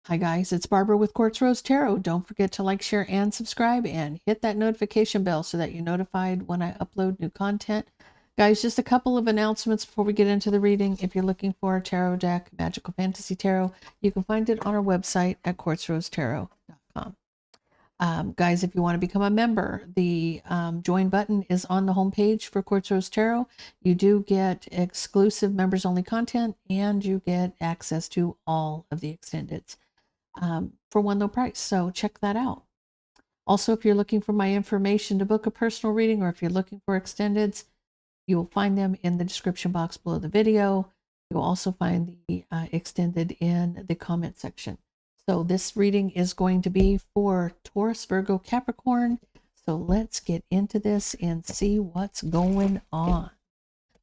Hi guys, it's Barbara with Quartz Rose Tarot. Don't forget to like, share, and subscribe, and hit that notification bell so that you're notified when I upload new content. Guys, just a couple of announcements before we get into the reading. If you're looking for a tarot deck, Magical Fantasy Tarot, you can find it on our website at quartzrosetarot.com. Guys, if you want to become a member, the join button is on the homepage for Quartz Rose Tarot. You do get exclusive members only content, and you get access to all of the extendeds for one low price. So check that out. Also, if you're looking for my information to book a personal reading, or if you're looking for extendeds, you will find them in the description box below the video. You'll also find the extended in the comment section. So this reading is going to be for Taurus, Virgo, Capricorn. So let's get into this and see what's going on.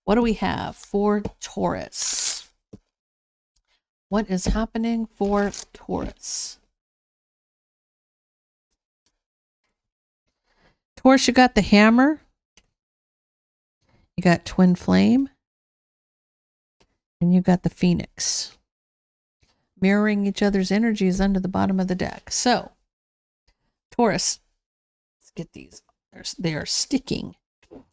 What do we have for Taurus? What is happening for Taurus? Taurus, you got the Hammer. You got Twin Flame. And you got the Phoenix. Mirroring each other's energies under the bottom of the deck. So, Taurus, let's get these. They are sticking.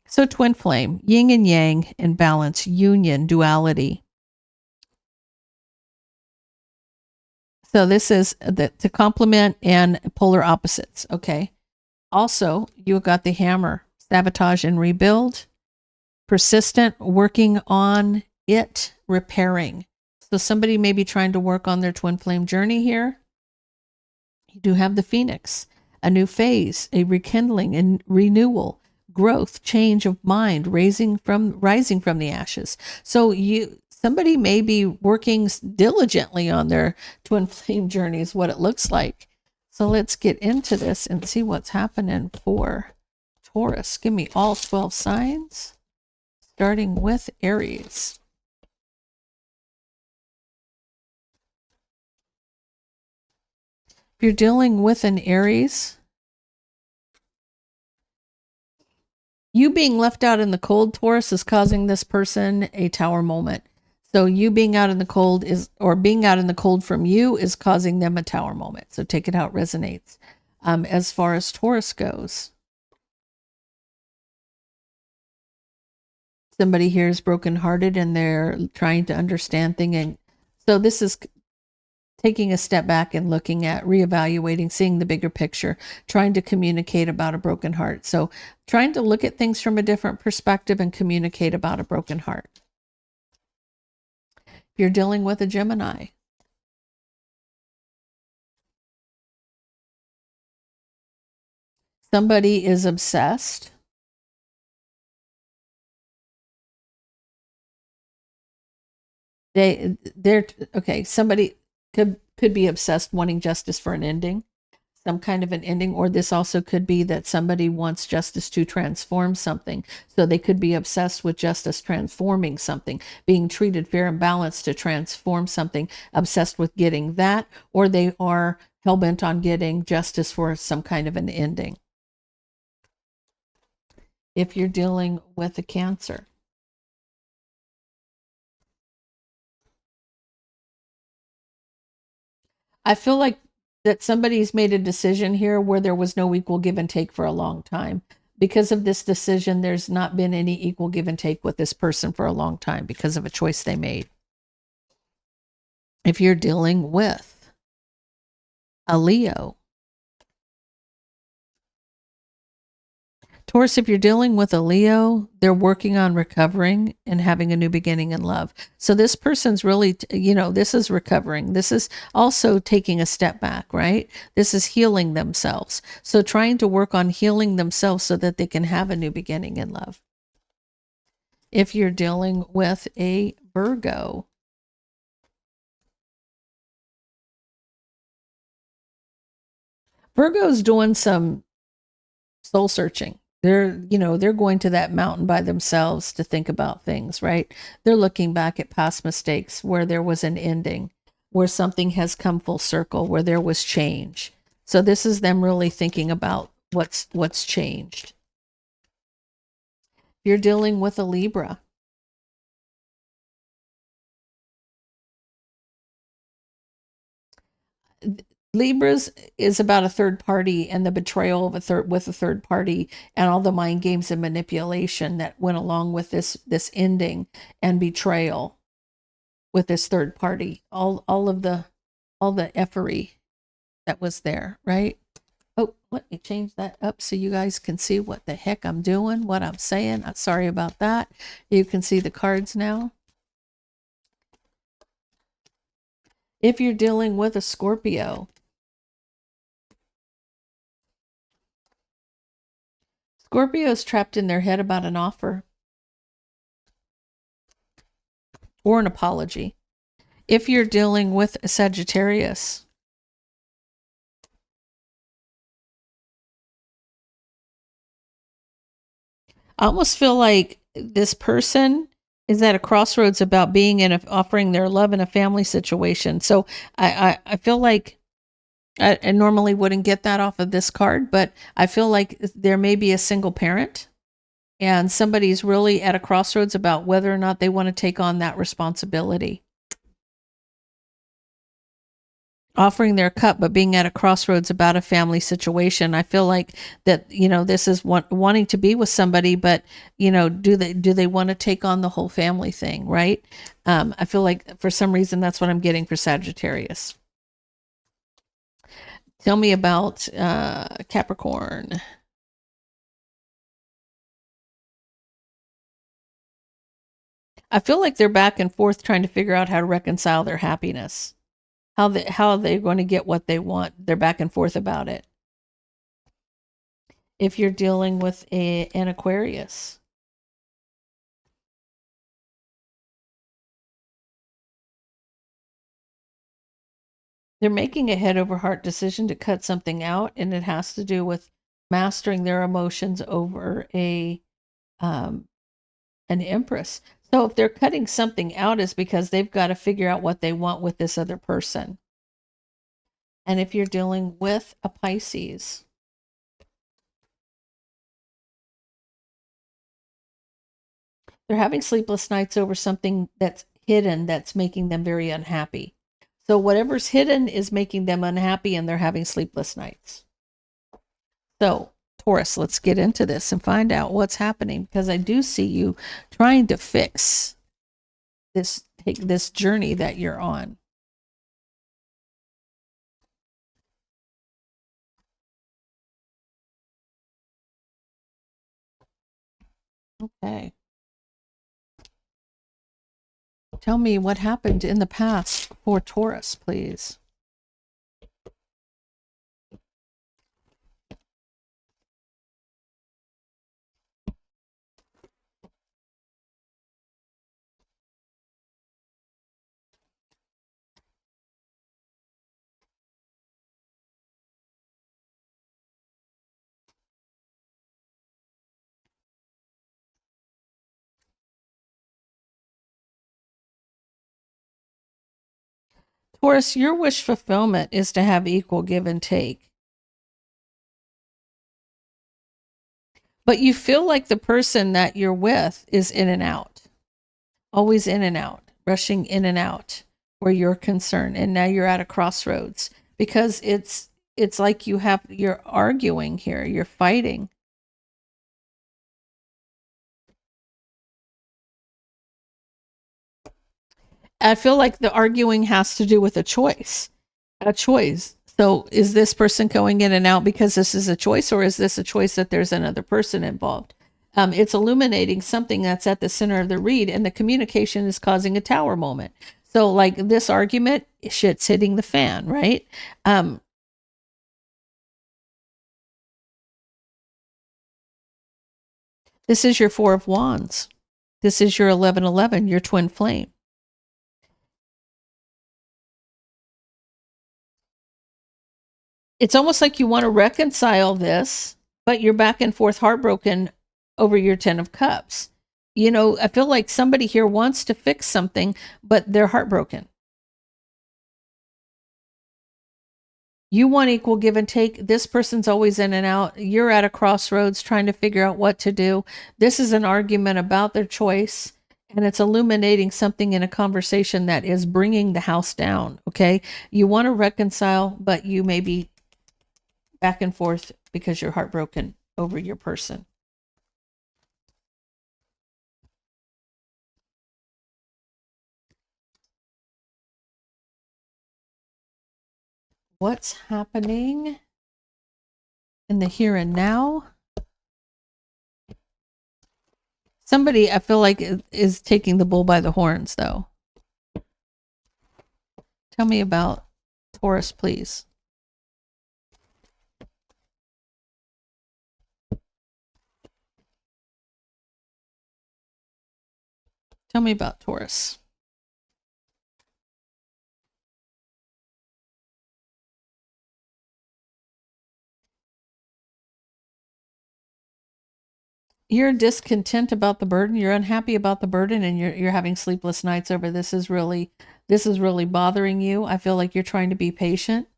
So, Twin Flame, yin and yang in balance, union, duality. So this is to complement and polar opposites, okay? Also, you got the Hammer, sabotage and rebuild, persistent, working on it, repairing. So somebody may be trying to work on their twin flame journey here. You do have the Phoenix, a new phase, a rekindling and renewal, growth, change of mind, rising from the ashes. So somebody may be working diligently on their twin flame journey is what it looks like. So let's get into this and see what's happening for Taurus. Give me all 12 signs, starting with Aries. If you're dealing with an Aries, you being left out in the cold, Taurus, is causing this person a tower moment. So you being out in the cold being out in the cold from you is causing them a tower moment. So take it how it resonates. As far as Taurus goes, somebody here is brokenhearted and they're trying to understand things. And so this is taking a step back and looking at reevaluating, seeing the bigger picture, trying to communicate about a broken heart. So trying to look at things from a different perspective and communicate about a broken heart. If you're dealing with a Gemini, somebody is obsessed. They're okay. Somebody could be obsessed, wanting justice for an ending, some kind of an ending, or this also could be that somebody wants justice to transform something. So they could be obsessed with justice transforming something, being treated fair and balanced to transform something, obsessed with getting that, or they are hell-bent on getting justice for some kind of an ending. If you're dealing with a Cancer, I feel like that somebody's made a decision here where there was no equal give and take for a long time. Because of this decision, there's not been any equal give and take with this person for a long time because of a choice they made. If you're dealing with a Leo, Taurus, if you're dealing with a Leo, they're working on recovering and having a new beginning in love. So this person's really, this is recovering. This is also taking a step back, right? This is healing themselves. So trying to work on healing themselves so that they can have a new beginning in love. If you're dealing with a Virgo, Virgo's doing some soul searching. They're going to that mountain by themselves to think about things, right? They're looking back at past mistakes where there was an ending, where something has come full circle, where there was change. So this is them really thinking about what's changed. You're dealing with a Libra. Libras is about a third party and the betrayal of a third party and all the mind games and manipulation that went along with this ending and betrayal with this third party. All the effery that was there, right? Oh, let me change that up so you guys can see what the heck I'm doing, what I'm saying. I'm sorry about that. You can see the cards now. If you're dealing with a Scorpio, Scorpio's trapped in their head about an offer or an apology. If you're dealing with a Sagittarius, I almost feel like this person is at a crossroads about being offering their love in a family situation. So I feel like I normally wouldn't get that off of this card, but I feel like there may be a single parent and somebody's really at a crossroads about whether or not they want to take on that responsibility. Offering their cup, but being at a crossroads about a family situation. I feel like that, this is wanting to be with somebody, but, do they want to take on the whole family thing, right? I feel like for some reason that's what I'm getting for Sagittarius. Tell me about Capricorn. I feel like they're back and forth trying to figure out how to reconcile their happiness. How are they going to get what they want? They're back and forth about it. If you're dealing with an Aquarius, they're making a head over heart decision to cut something out, and it has to do with mastering their emotions over an Empress. So if they're cutting something out, is because they've got to figure out what they want with this other person. And if you're dealing with a Pisces, they're having sleepless nights over something that's hidden that's making them very unhappy. So whatever's hidden is making them unhappy and they're having sleepless nights. So Taurus, let's get into this and find out what's happening, because I do see you trying to fix this journey that you're on. Okay. Tell me what happened in the past for Taurus, please. Taurus, your wish fulfillment is to have equal give and take. But you feel like the person that you're with is in and out, always in and out, rushing in and out where you're concerned. And now you're at a crossroads because it's like you're arguing here, you're fighting. I feel like the arguing has to do with a choice. So is this person going in and out because this is a choice, or is this a choice that there's another person involved? It's illuminating something that's at the center of the read, and the communication is causing a tower moment. So like this argument, shit's hitting the fan, right? This is your Four of Wands. This is your 1111, your twin flame. It's almost like you want to reconcile this, but you're back and forth heartbroken over your 10 of Cups. I feel like somebody here wants to fix something, but they're heartbroken. You want equal give and take. This person's always in and out. You're at a crossroads trying to figure out what to do. This is an argument about their choice, and it's illuminating something in a conversation that is bringing the house down. Okay. You want to reconcile, but you may be back and forth because you're heartbroken over your person. What's happening in the here and now? Somebody, I feel like, is taking the bull by the horns, though. Tell me about Taurus, please. Tell me about Taurus. You're discontent about the burden. You're unhappy about the burden, and you're having sleepless nights over this. Is really bothering you. I feel like you're trying to be patient.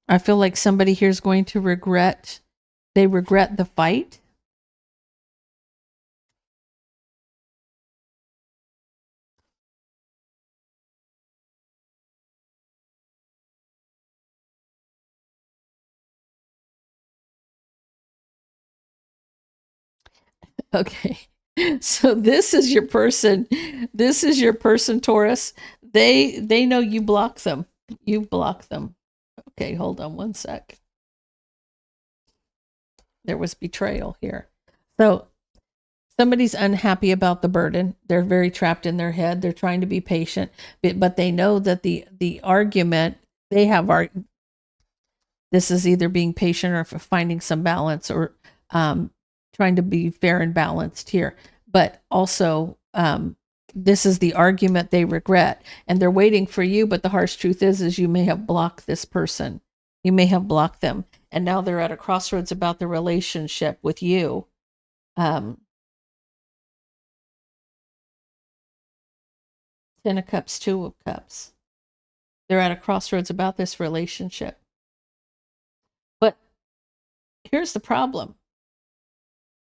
I feel like somebody here is going to regret. They regret the fight. Okay. So this is your person. This is your person, Taurus. They know you block them. You block them. Okay, hold on one sec. There was betrayal here. So somebody's unhappy about the burden. They're very trapped in their head. They're trying to be patient, but they know that the argument they have this is either being patient or finding some balance, or trying to be fair and balanced here. But also, this is the argument they regret, and they're waiting for you. But the harsh truth is you may have blocked this person. You may have blocked them, and now they're at a crossroads about the relationship with you. Ten of Cups, Two of Cups. They're at a crossroads about this relationship. But here's the problem.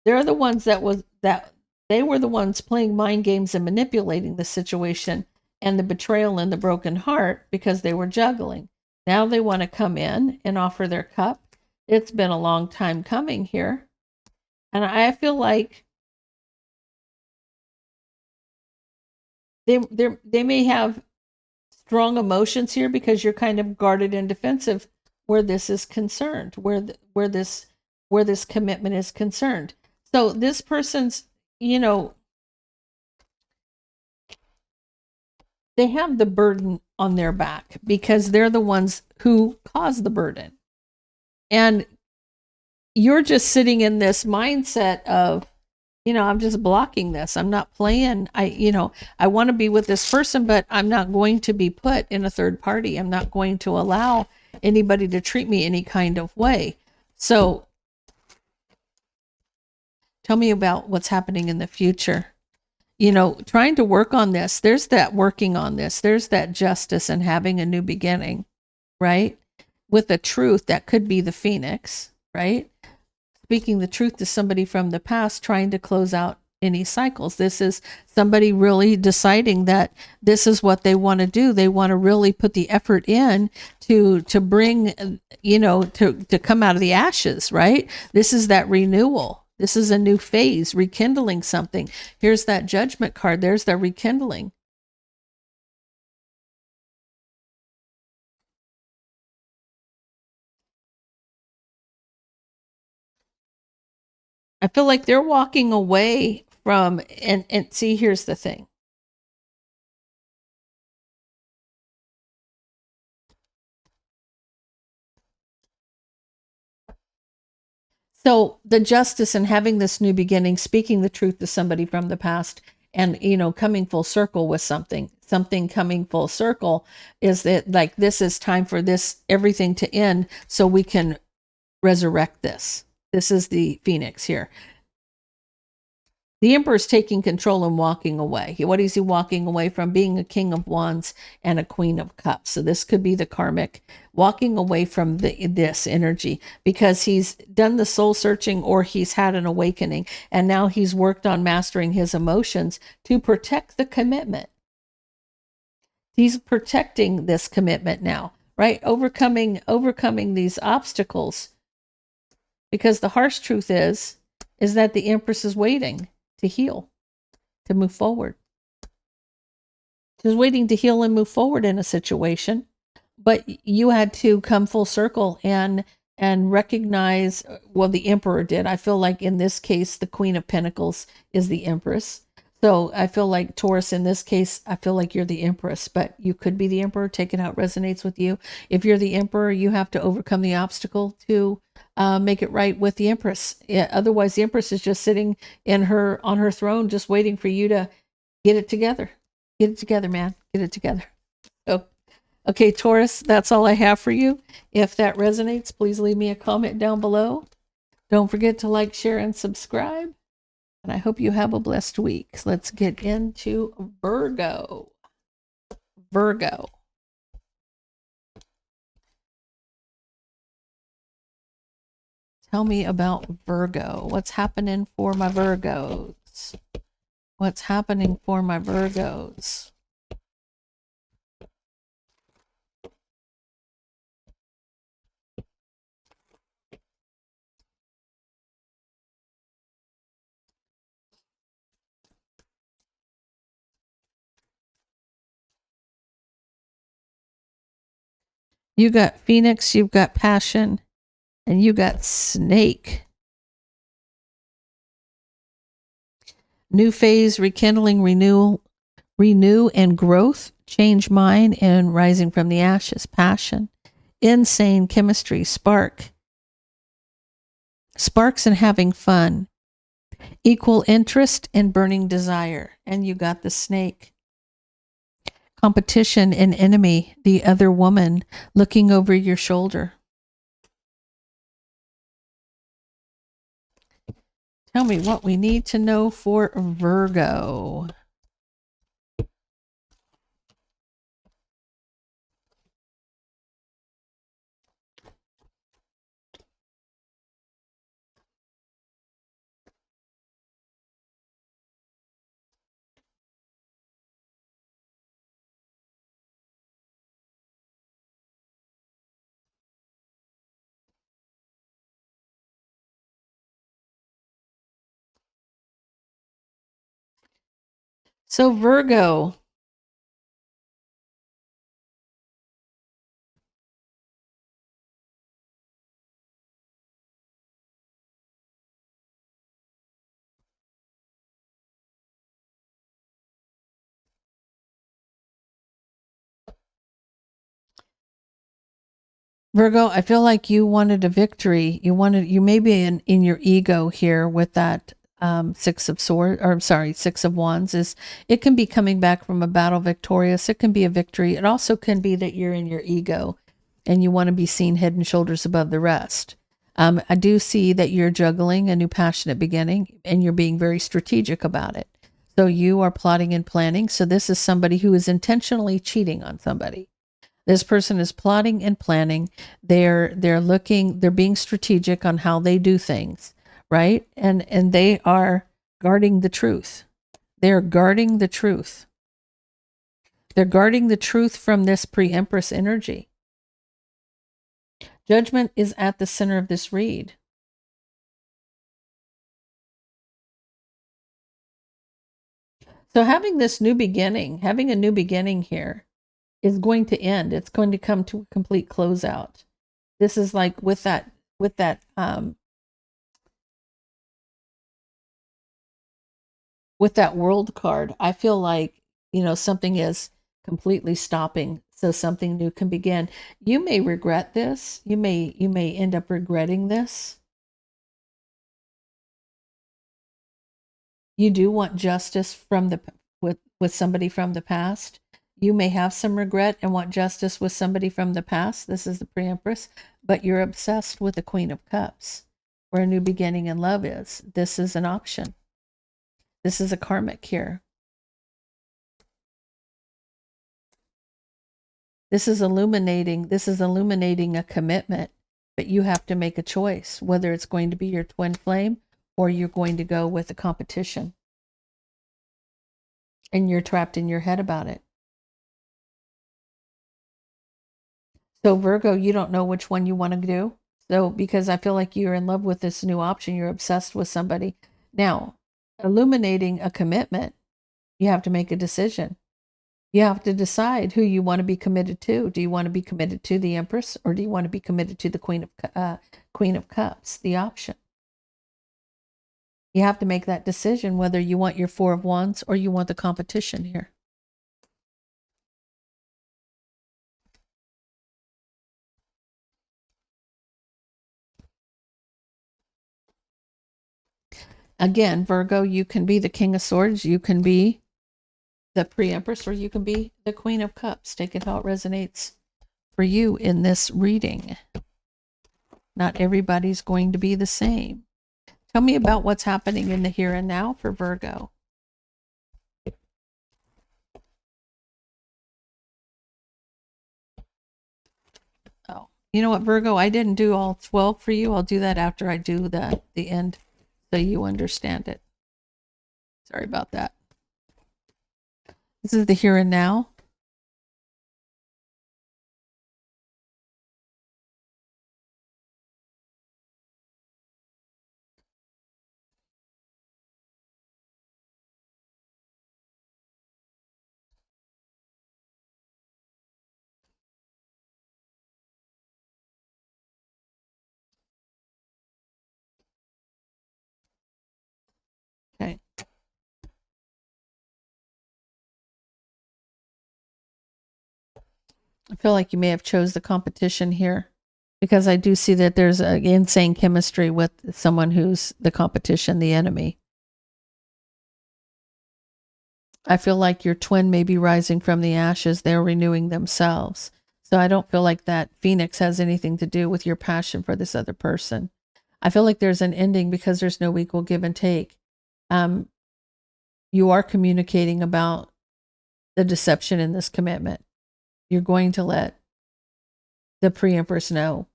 They're the ones they were the ones playing mind games and manipulating the situation and the betrayal and the broken heart because they were juggling. Now they want to come in and offer their cup. It's been a long time coming here. And I feel like they may have strong emotions here because you're kind of guarded and defensive where this is concerned, where this commitment is concerned. So this person's, they have the burden on their back because they're the ones who caused the burden. And you're just sitting in this mindset of, I'm just blocking this. I'm not playing. I want to be with this person, but I'm not going to be put in a third party. I'm not going to allow anybody to treat me any kind of way. So tell me about what's happening in the future. Trying to work on this. There's that working on this. There's that justice and having a new beginning, right? With the truth that could be the Phoenix, right? Speaking the truth to somebody from the past, trying to close out any cycles. This is somebody really deciding that this is what they want to do. They want to really put the effort in to bring, to come out of the ashes, right? This is that renewal. This is a new phase, rekindling something. Here's that Judgment card. There's the rekindling. I feel like they're walking away from, and see, here's the thing. So the justice and having this new beginning, speaking the truth to somebody from the past, and coming full circle with something coming full circle is that, like, this is time for this everything to end so we can resurrect this. This is the Phoenix here. The Emperor is taking control and walking away. What is he walking away from? Being a King of Wands and a Queen of Cups. So this could be the karmic walking away from this energy, because he's done the soul searching, or he's had an awakening, and now he's worked on mastering his emotions to protect the commitment. He's protecting this commitment now, right? Overcoming these obstacles, because the harsh truth is that the Empress is waiting to heal, to move forward. She's waiting to heal and move forward in a situation, but you had to come full circle and recognize, well, the Emperor did. I feel like in this case, the Queen of Pentacles is the Empress. So I feel like Taurus, in this case, I feel like you're the Empress, but you could be the Emperor. Take it how it resonates with you. If you're the Emperor, you have to overcome the obstacle to make it right with the Empress. Yeah, otherwise, the Empress is just sitting on her throne, just waiting for you to get it together. Get it together, man. Get it together. So, okay, Taurus, that's all I have for you. If that resonates, please leave me a comment down below. Don't forget to like, share, and subscribe. And I hope you have a blessed week. So let's get into Virgo. Virgo. Tell me about Virgo. What's happening for my Virgos? What's happening for my Virgos? You got Phoenix, you've got Passion, and you got Snake. New phase, rekindling, renewal, renew and growth, change mind, and rising from the ashes. Passion, insane chemistry, sparks and having fun, equal interest and burning desire. And you got the Snake. Competition and enemy, the other woman looking over your shoulder. Tell me what we need to know for Virgo. So Virgo, I feel like you wanted a victory. You may be in your ego here with that Six of Swords, or sorry, Six of Wands. Is it can be coming back from a battle victorious. It can be a victory. It also can be that you're in your ego and you want to be seen head and shoulders above the rest. I do see that you're juggling a new passionate beginning, and you're being very strategic about it. So you are plotting and planning. So this is somebody who is intentionally cheating on somebody. This person is plotting and planning. They're being strategic on how they do things, right? And they are guarding the truth. They're guarding the truth. They're guarding the truth from this pre-empress energy. Judgment is at the center of this read. So having a new beginning here is going to end. It's going to come to a complete closeout. This is like with that world card. I feel like, something is completely stopping so something new can begin. You may regret this. You may end up regretting this. You do want justice from with somebody from the past. You may have some regret and want justice with somebody from the past. This is the pre-empress, but you're obsessed with the Queen of Cups, where a new beginning in love is. This is an option. This is a karmic here. This is illuminating a commitment, but you have to make a choice whether it's going to be your twin flame or you're going to go with the competition. And you're trapped in your head about it. So Virgo, you don't know which one you want to do. So because I feel like you're in love with this new option, you're obsessed with somebody. Now, illuminating a commitment, you have to make a decision. You have to decide who you want to be committed to. Do you want to be committed to the Empress, or do you want to be committed to the Queen of Cups, the option? You have to make that decision whether you want your Four of Wands or you want the competition here. Again, Virgo, you can be the King of Swords, you can be the Pre-Empress, or you can be the Queen of Cups. Take it how it resonates for you in this reading. Not everybody's going to be the same. Tell me about what's happening in the here and now for Virgo. Oh, you know what, Virgo? I didn't do all 12 for you. I'll do that after I do the end so you understand it. Sorry about that. This is the here and now. Okay. I feel like you may have chose the competition here because I do see that there's an insane chemistry with someone who's the competition, the enemy. I feel like your twin may be rising from the ashes. They're renewing themselves. So I don't feel like that Phoenix has anything to do with your passion for this other person. I feel like there's an ending because there's no equal give and take. You are communicating about the deception in this commitment. You're going to let the pre-empress know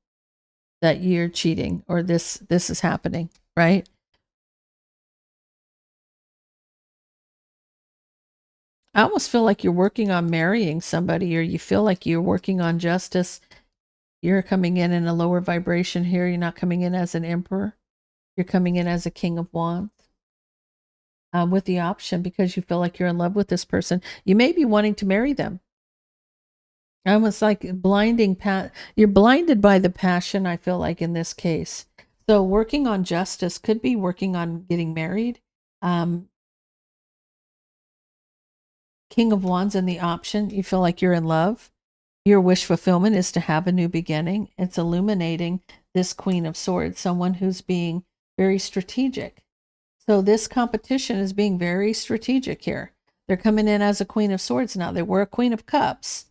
that you're cheating or this is happening, right? I almost feel like you're working on marrying somebody, or you feel like you're working on justice. You're coming in a lower vibration here. You're not coming in as an emperor. You're coming in as a king of wands with the option because you feel like you're in love with this person. You may be wanting to marry them. Almost like you're blinded by the passion, I feel like, in this case. So working on justice could be working on getting married. King of Wands and the option, you feel like you're in love. Your wish fulfillment is to have a new beginning. It's illuminating this Queen of Swords, someone who's being very strategic. So this competition is being very strategic here. They're coming in as a Queen of Swords now. They were a Queen of Cups.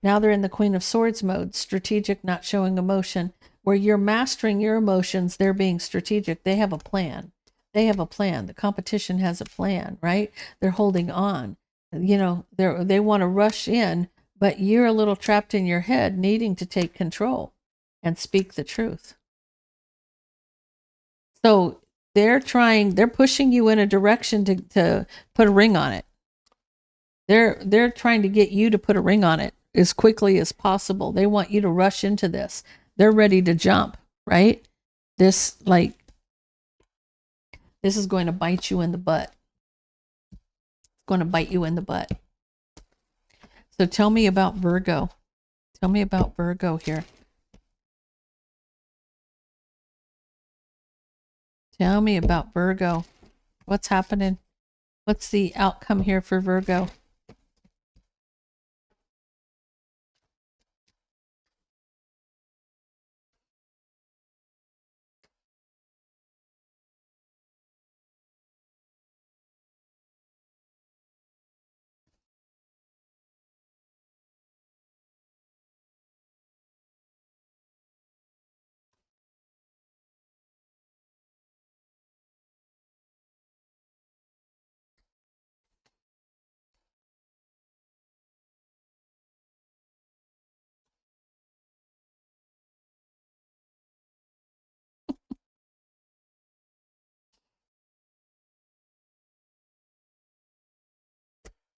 Now they're in the Queen of Swords mode, strategic, not showing emotion. Where you're mastering your emotions, they're being strategic. They have a plan. They have a plan. The competition has a plan, right? They're holding on. You know, they want to rush in, but you're a little trapped in your head, needing to take control and speak the truth. So they're pushing you in a direction to put a ring on it. They're trying to get you to put a ring on it as quickly as possible. They want you to rush into this. They're ready to jump, right? This is going to bite you in the butt. It's going to bite you in the butt. So tell me about Virgo. Tell me about Virgo here. Tell me about Virgo. What's happening? What's the outcome here for Virgo?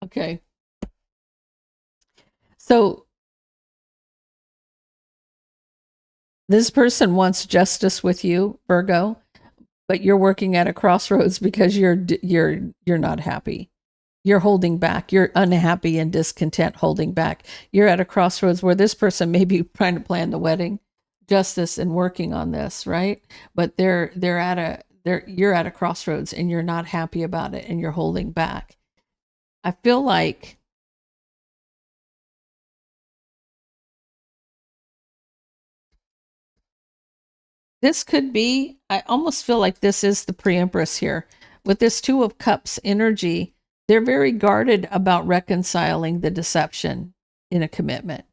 Okay. So this person wants justice with you, Virgo, but you're working at a crossroads because you're not happy. You're holding back. You're unhappy and discontent, holding back. You're at a crossroads where this person may be trying to plan the wedding, justice, and working on this, right? But you're at a crossroads and you're not happy about it and you're holding back. I feel like this could be, I almost feel like this is the pre-empress here. With this Two of Cups energy, they're very guarded about reconciling the deception in a commitment.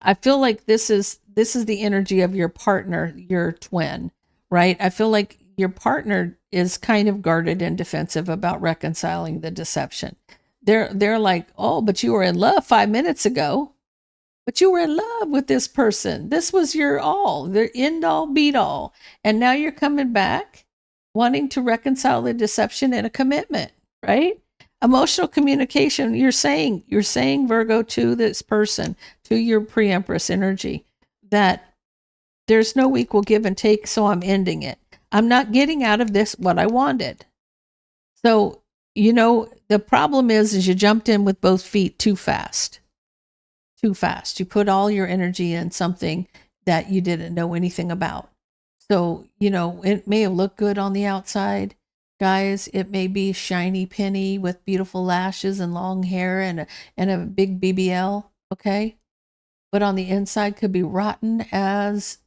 I feel like this is the energy of your partner, your twin, right? I feel like your partner is kind of guarded and defensive about reconciling the deception. They're like, "Oh, but you were in love 5 minutes ago. But you were in love with this person. This was your all, the end all, beat all. And now you're coming back wanting to reconcile the deception and a commitment, right? Emotional communication, you're saying Virgo to this person, to your pre-empress energy, that there's no equal give and take, so I'm ending it. I'm not getting out of this what I wanted. So, the problem is you jumped in with both feet too fast. Too fast. You put all your energy in something that you didn't know anything about. So, it may have looked good on the outside. Guys, it may be shiny penny with beautiful lashes and long hair and a big BBL, okay? But on the inside could be rotten as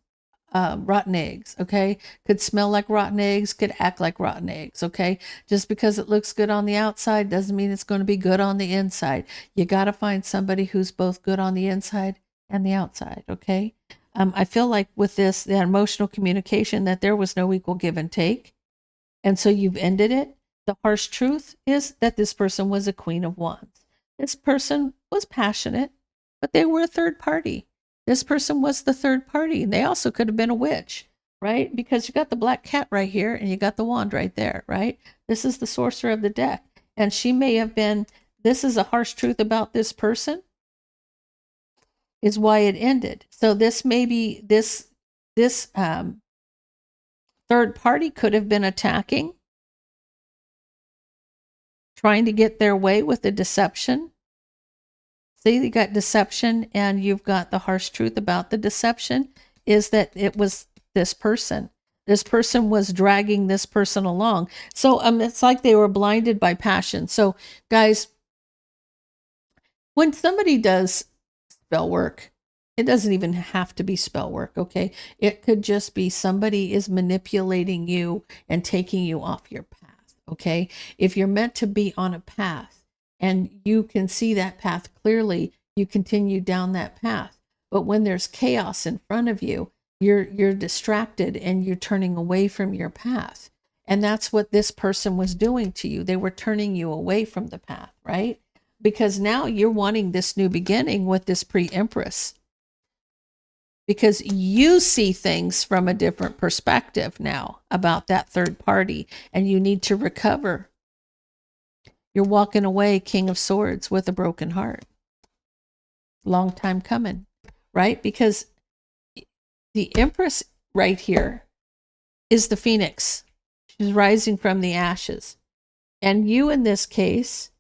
rotten eggs, okay? Could smell like rotten eggs, could act like rotten eggs, okay? Just because it looks good on the outside doesn't mean it's going to be good on the inside. You got to find somebody who's both good on the inside and the outside, okay? I feel like with this, the emotional communication, that there was no equal give and take. And so you've ended it. The harsh truth is that this person was a Queen of Wands. This person was passionate, but they were a third party. This person was the third party. They also could have been a witch, right? Because you got the black cat right here and you got the wand right there, right? This is the sorcerer of the deck. And she may have been, this is a harsh truth about this person, is why it ended. So this maybe this third party could have been attacking, trying to get their way with the deception. See, you got deception and you've got the harsh truth about the deception is that it was this person. This person was dragging this person along. So it's like they were blinded by passion. So guys, when somebody does spell work, it doesn't even have to be spell work, okay? It could just be somebody is manipulating you and taking you off your path, okay? If you're meant to be on a path and you can see that path clearly, you continue down that path. But when there's chaos in front of you, you're distracted and you're turning away from your path. And that's what this person was doing to you. They were turning you away from the path, right? Because now you're wanting this new beginning with this pre-empress. Because you see things from a different perspective now about that third party, and you need to recover. You're walking away, King of Swords, with a broken heart. Long time coming, right? Because the Empress right here is the Phoenix. She's rising from the ashes. And you, in this case,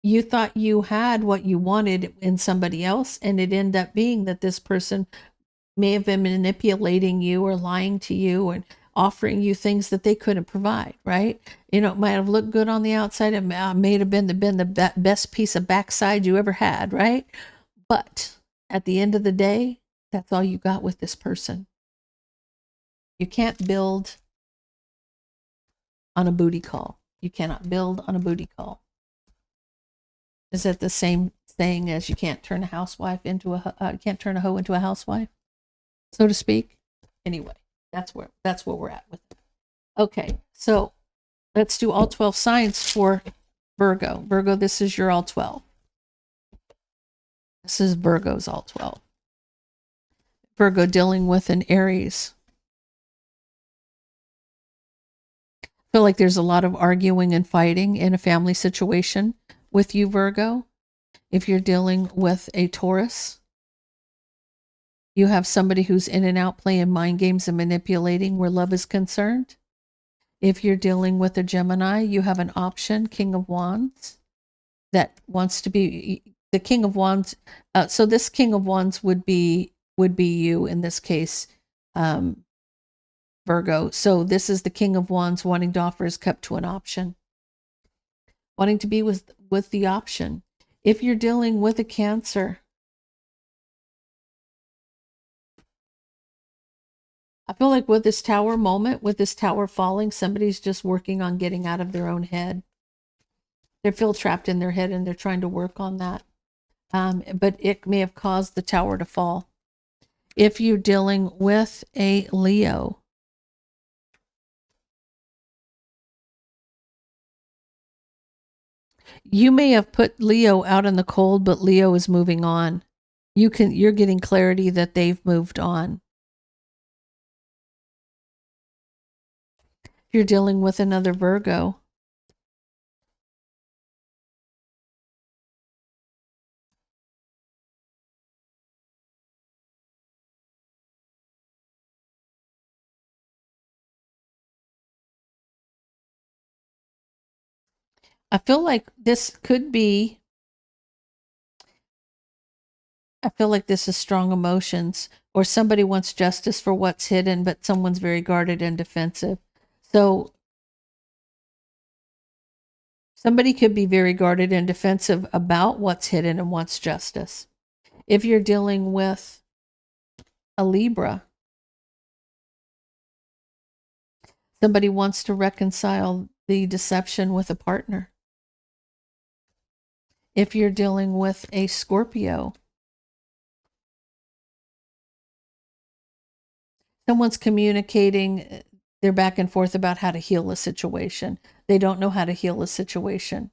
you thought you had what you wanted in somebody else, and it ended up being that this person may have been manipulating you or lying to you and offering you things that they couldn't provide, right? It might have looked good on the outside. It may have been the best piece of backside you ever had, right? But at the end of the day, that's all you got with this person. You can't build on a booty call. You cannot build on a booty call. Is that the same saying as you can't turn a housewife into can't turn a hoe into a housewife, so to speak? Anyway, that's where we're at with it. Okay, so let's do all 12 signs for Virgo. Virgo, this is your all 12. This is Virgo's all 12. Virgo dealing with an Aries. I feel like there's a lot of arguing and fighting in a family situation with you, Virgo. If you're dealing with a Taurus, you have somebody who's in and out playing mind games and manipulating where love is concerned. If you're dealing with a Gemini, you have an option, King of Wands, that wants to be the King of Wands. So this King of Wands would be you in this case, Virgo. So this is the King of Wands wanting to offer his cup to an option, wanting to be with the option. If you're dealing with a Cancer, I feel like with this Tower moment, with this Tower falling, somebody's just working on getting out of their own head. They feel trapped in their head and they're trying to work on that. But it may have caused the Tower to fall. If you're dealing with a Leo, you may have put Leo out in the cold, but Leo is moving on. You're getting clarity that they've moved on. If you're dealing with another Virgo, I feel like this could be, I feel like this is strong emotions, or somebody wants justice for what's hidden, but someone's very guarded and defensive. So somebody could be very guarded and defensive about what's hidden and wants justice. If you're dealing with a Libra, somebody wants to reconcile the deception with a partner. If you're dealing with a Scorpio, someone's communicating, they're back and forth about how to heal a situation. They don't know how to heal a situation.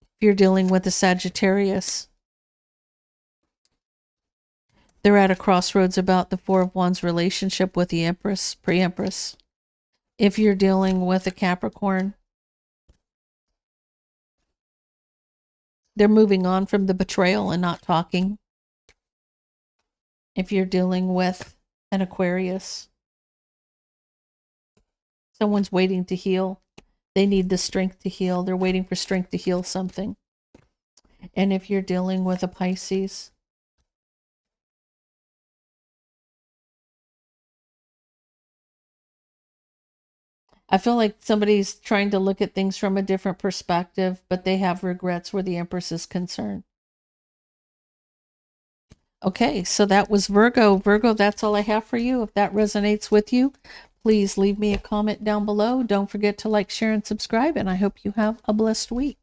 If you're dealing with a Sagittarius, they're at a crossroads about the Four of Wands relationship with the Empress, pre-Empress. If you're dealing with a Capricorn, they're moving on from the betrayal and not talking. If you're dealing with an Aquarius, someone's waiting to heal. They need the strength to heal. They're waiting for strength to heal something. And if you're dealing with a Pisces, I feel like somebody's trying to look at things from a different perspective, but they have regrets where the Empress is concerned. Okay, so that was Virgo. Virgo, that's all I have for you. If that resonates with you, please leave me a comment down below. Don't forget to like, share, and subscribe, and I hope you have a blessed week.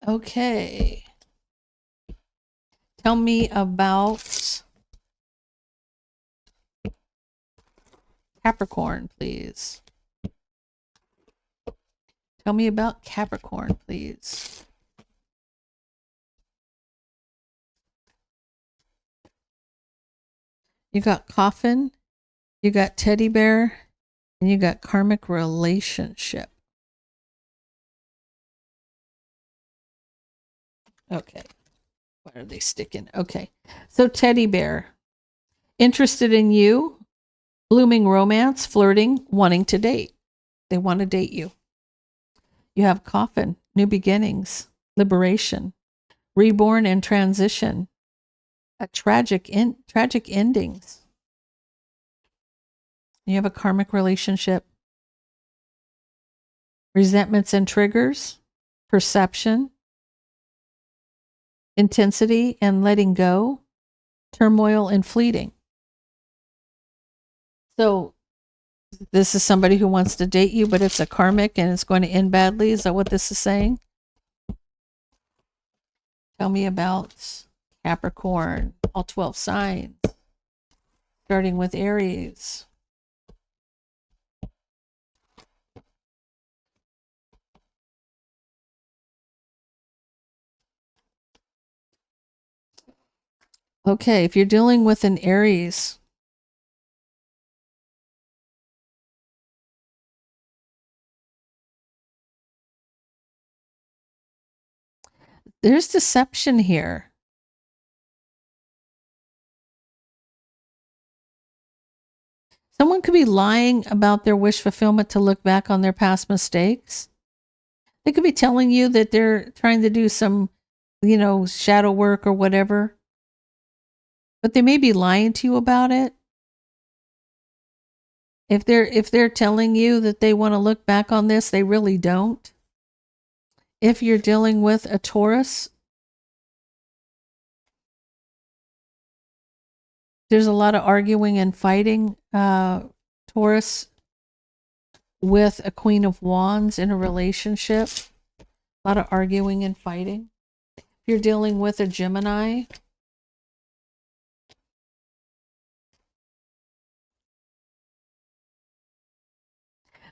Okay. Tell me about Capricorn, please. Tell me about Capricorn, please. You got coffin, you got teddy bear, and you got karmic relationship. Okay. Why are they sticking? Okay. So teddy bear, interested in you, blooming romance, flirting, wanting to date. They want to date you. You have coffin, new beginnings, liberation, reborn and transition, a tragic endings. You have a karmic relationship, resentments and triggers, perception, intensity and letting go, turmoil and fleeting. So this is somebody who wants to date you, but it's a karmic and it's going to end badly. Is that what this is saying? Tell me about Capricorn, all 12 signs, starting with Aries. Okay, if you're dealing with an Aries, There's deception here. Someone could be lying about their wish fulfillment to look back on their past mistakes. They could be telling you that they're trying to do some, shadow work or whatever, but they may be lying to you about it. If they're telling you that they want to look back on this, they really don't. If you're dealing with a Taurus, there's a lot of arguing and fighting. Taurus with a Queen of Wands in a relationship, a lot of arguing and fighting. If you're dealing with a Gemini,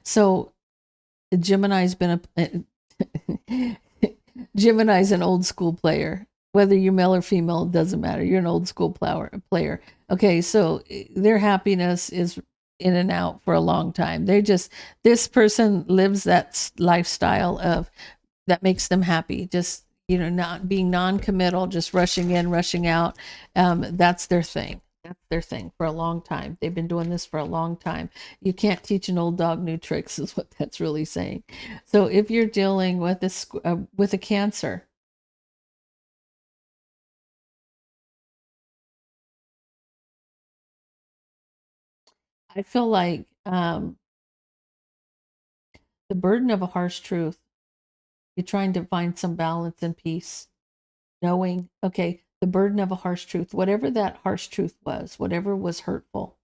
so Gemini's been Gemini's an old school player. Whether you're male or female, it doesn't matter. You're an old school player. Okay, so their happiness is in and out for a long time. This person lives that lifestyle of that makes them happy. Just, not being non-committal, just rushing in, rushing out. That's their thing. That's their thing for a long time. They've been doing this for a long time. You can't teach an old dog new tricks, is what that's really saying. So if you're dealing with this with a Cancer, I feel like the burden of a harsh truth. You're trying to find some balance and peace, knowing, okay, the burden of a harsh truth, whatever that harsh truth was, whatever was hurtful,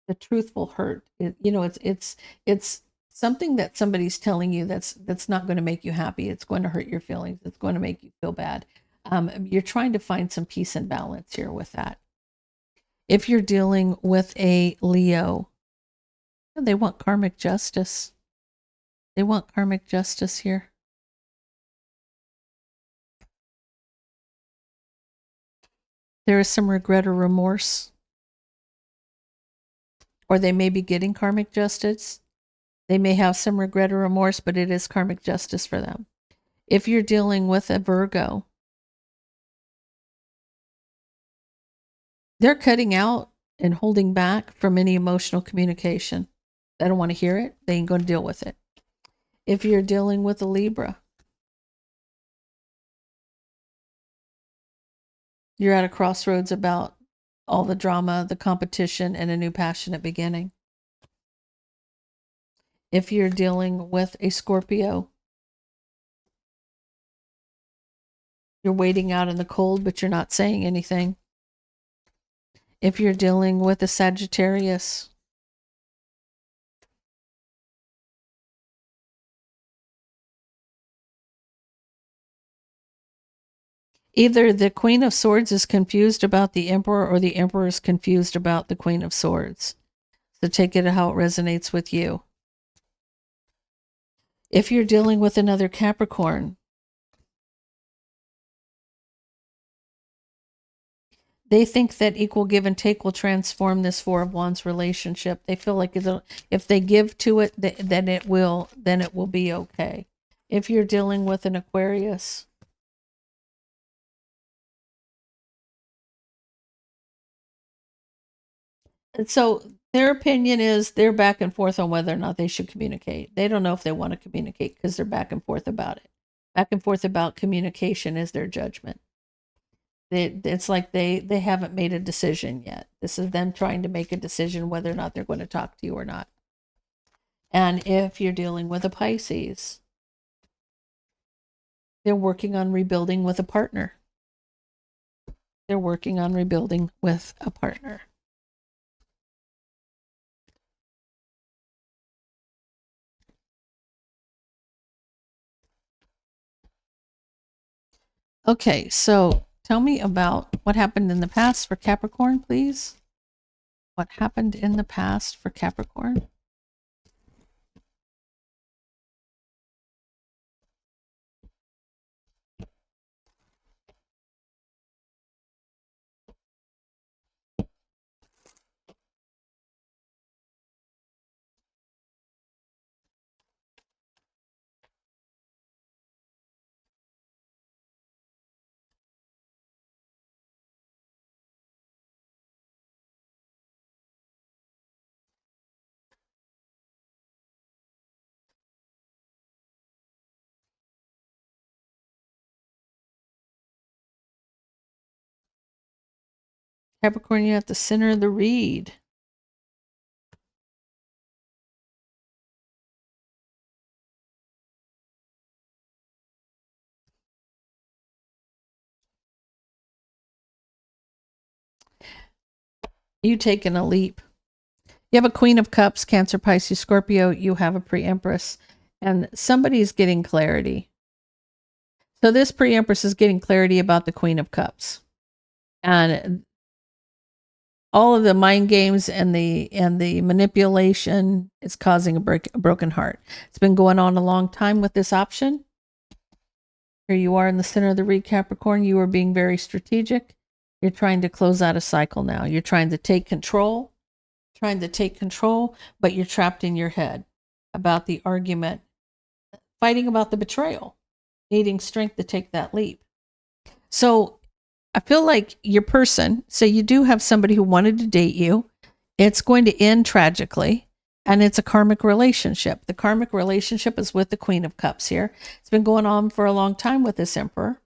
the truthful hurt. It's something that somebody's telling you that's not going to make you happy. It's going to hurt your feelings. It's going to make you feel bad. You're trying to find some peace and balance here with that. If you're dealing with a Leo, they want karmic justice. They want karmic justice here. There is some regret or remorse, or they may be getting karmic justice. They may have some regret or remorse, but it is karmic justice for them. If you're dealing with a Virgo, they're cutting out and holding back from any emotional communication. They don't want to hear it. They ain't going to deal with it. If you're dealing with a Libra, you're at a crossroads about all the drama, the competition, and a new passionate beginning. If you're dealing with a Scorpio, you're waiting out in the cold, but you're not saying anything. If you're dealing with a Sagittarius, either the Queen of Swords is confused about the Emperor or the Emperor is confused about the Queen of Swords. So take it how it resonates with you. If you're dealing with another Capricorn, they think that equal give and take will transform this Four of Wands relationship. They feel like if they give to it, then it will be okay. If you're dealing with an Aquarius, and so their opinion is they're back and forth on whether or not they should communicate. They don't know if they want to communicate because they're back and forth about it. Back and forth about communication is their judgment. It's like they haven't made a decision yet. This is them trying to make a decision whether or not they're going to talk to you or not. And if you're dealing with a Pisces, they're working on rebuilding with a partner. They're working on rebuilding with a partner. Okay, so tell me about what happened in the past for Capricorn, please. What happened in the past for Capricorn? Capricorn, you're at the center of the read. You taking a leap. You have a Queen of Cups, Cancer, Pisces, Scorpio. You have a pre-Empress, and somebody's getting clarity. So this pre-Empress is getting clarity about the Queen of Cups, and all of the mind games and the manipulation is causing a broken heart. It's been going on a long time with this option. Here you are in the center of the read, Capricorn. You are being very strategic. You're trying to close out a cycle now. You're trying to take control, but you're trapped in your head about the argument, fighting about the betrayal, needing strength to take that leap. So I feel like your person, so you do have somebody who wanted to date you. It's going to end tragically, and it's a karmic relationship. The karmic relationship is with the Queen of Cups here. It's been going on for a long time with this Emperor.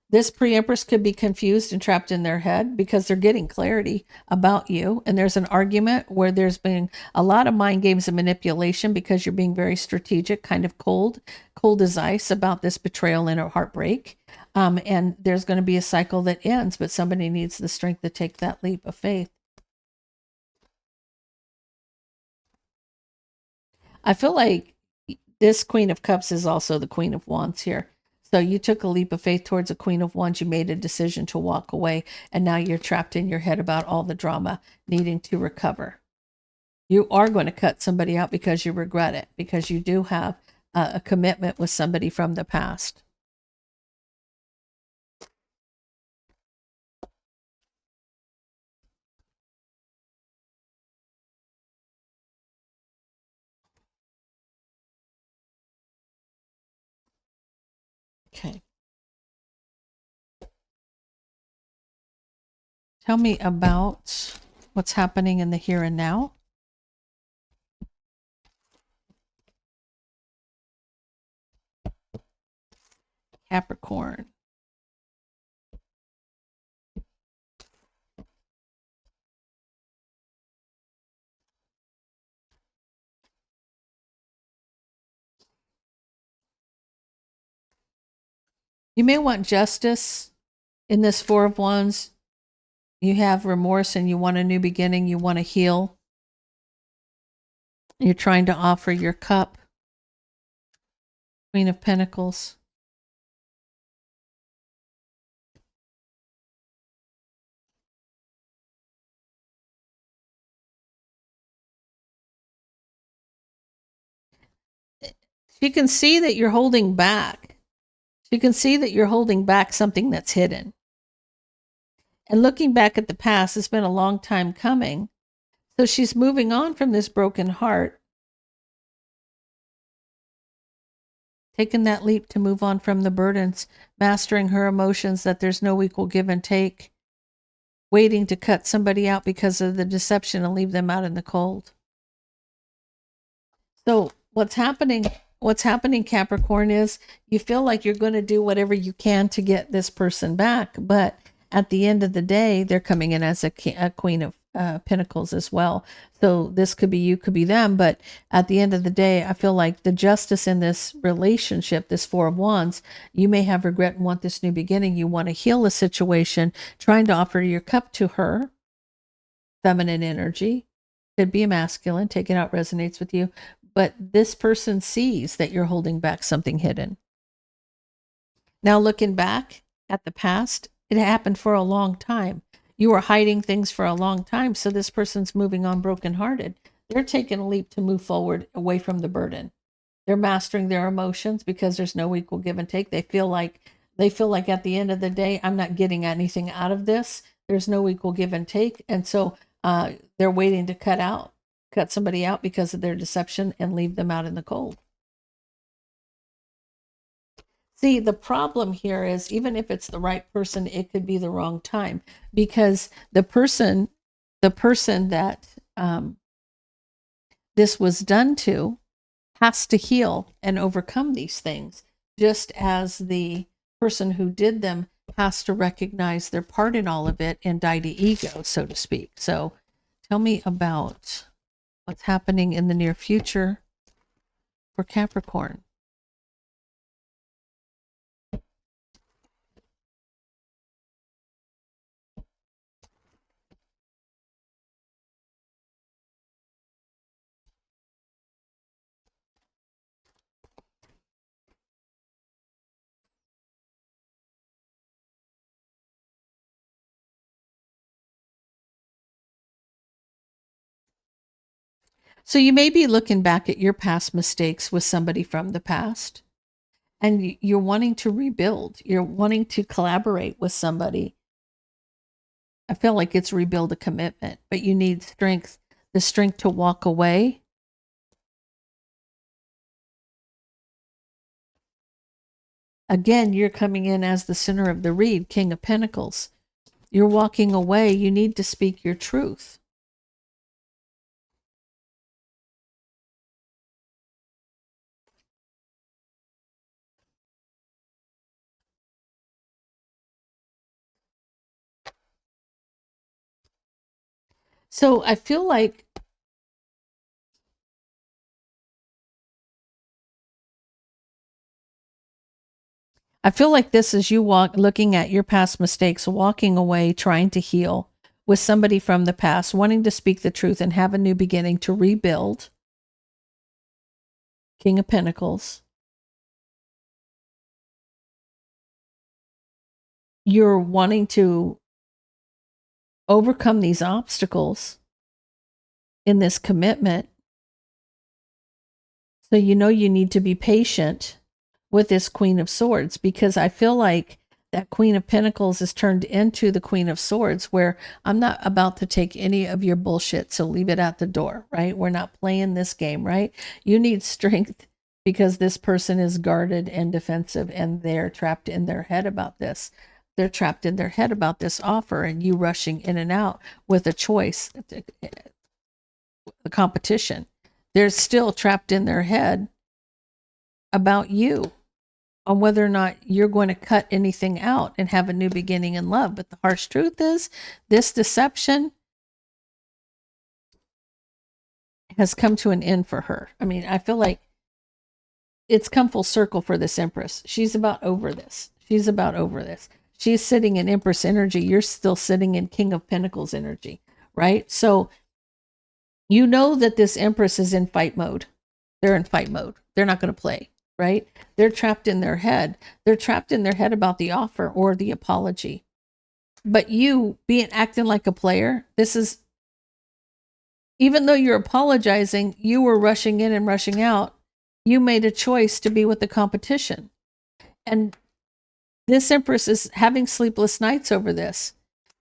This pre-Empress could be confused and trapped in their head because they're getting clarity about you. And there's an argument where there's been a lot of mind games and manipulation because you're being very strategic, kind of cold as ice about this betrayal and a heartbreak. And there's going to be a cycle that ends, but somebody needs the strength to take that leap of faith. I feel like this Queen of Cups is also the Queen of Wands here. So you took a leap of faith towards a Queen of Wands. You made a decision to walk away, and now you're trapped in your head about all the drama, needing to recover. You are going to cut somebody out because you regret it, because you do have a commitment with somebody from the past. Okay. Tell me about what's happening in the here and now. Capricorn. You may want justice in this Four of Wands. You have remorse and you want a new beginning. You want to heal. You're trying to offer your cup. Queen of Pentacles. She can see that you're holding back. She can see that you're holding back something that's hidden. And looking back at the past, it's been a long time coming. So she's moving on from this broken heart, taking that leap to move on from the burdens, mastering her emotions, that there's no equal give and take, waiting to cut somebody out because of the deception and leave them out in the cold. So what's happening, Capricorn, is you feel like you're going to do whatever you can to get this person back, but at the end of the day, they're coming in as a Queen of Pentacles as well. So this could be you, could be them, but at the end of the day, I feel like the justice in this relationship, this Four of Wands, you may have regret and want this new beginning. You want to heal a situation, trying to offer your cup to her. Feminine energy, could be a masculine, take it out, resonates with you, but this person sees that you're holding back something hidden. Now, looking back at the past, it happened for a long time. You were hiding things for a long time, so this person's moving on brokenhearted. They're taking a leap to move forward away from the burden. They're mastering their emotions because there's no equal give and take. They feel like at the end of the day, I'm not getting anything out of this. There's no equal give and take. And so they're waiting to cut somebody out because of their deception and leave them out in the cold. See, the problem here is, even if it's the right person, it could be the wrong time, because the person that this was done to has to heal and overcome these things, just as the person who did them has to recognize their part in all of it and die to ego, so to speak. So tell me about what's happening in the near future for Capricorn. So you may be looking back at your past mistakes with somebody from the past, and you're wanting to rebuild. You're wanting to collaborate with somebody. I feel like it's rebuild a commitment, but you need strength, the strength to walk away. Again, you're coming in as the center of the read, King of Pentacles. You're walking away. You need to speak your truth. So I feel like this is you looking at your past mistakes, walking away, trying to heal with somebody from the past, wanting to speak the truth and have a new beginning to rebuild. King of Pentacles. You're wanting to overcome these obstacles in this commitment. So you know you need to be patient with this Queen of Swords, because I feel like that Queen of Pentacles is turned into the Queen of Swords, where I'm not about to take any of your bullshit, so leave it at the door, right? We're not playing this game, right? You need strength because this person is guarded and defensive, and they're trapped in their head about this. They're trapped in their head about this offer, and you rushing in and out with a choice, the competition. They're still trapped in their head about you, on whether or not you're going to cut anything out and have a new beginning in love. But the harsh truth is, this deception has come to an end for her. I mean, I feel like it's come full circle for this Empress. She's about over this. She's about over this. She's sitting in Empress energy. You're still sitting in King of Pentacles energy, right? So you know that this Empress is in fight mode. They're in fight mode. They're not going to play, right? They're trapped in their head. They're trapped in their head about the offer or the apology. But you acting like a player, this is, even though you're apologizing, you were rushing in and rushing out. You made a choice to be with the competition. And this Empress is having sleepless nights over this,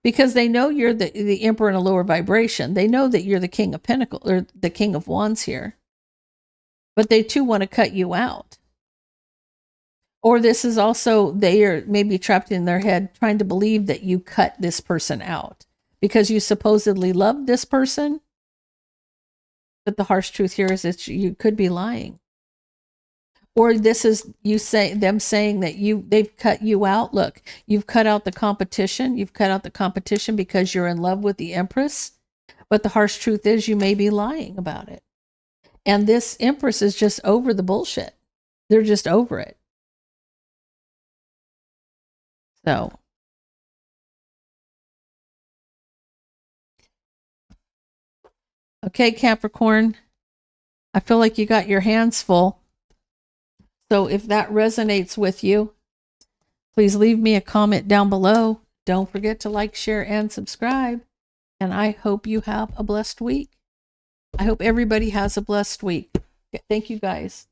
because they know you're the Emperor in a lower vibration. They know that you're the King of Pentacles, or the King of Wands here. But they too want to cut you out. Or this is also, they are maybe trapped in their head trying to believe that you cut this person out because you supposedly love this person. But the harsh truth here is that you could be lying. Or this is them saying that they've cut you out. Look, you've cut out the competition. You've cut out the competition because you're in love with the Empress. But the harsh truth is you may be lying about it. And this Empress is just over the bullshit. They're just over it. So, okay, Capricorn, I feel like you got your hands full. So if that resonates with you, please leave me a comment down below. Don't forget to like, share, and subscribe. And I hope you have a blessed week. I hope everybody has a blessed week. Thank you, guys.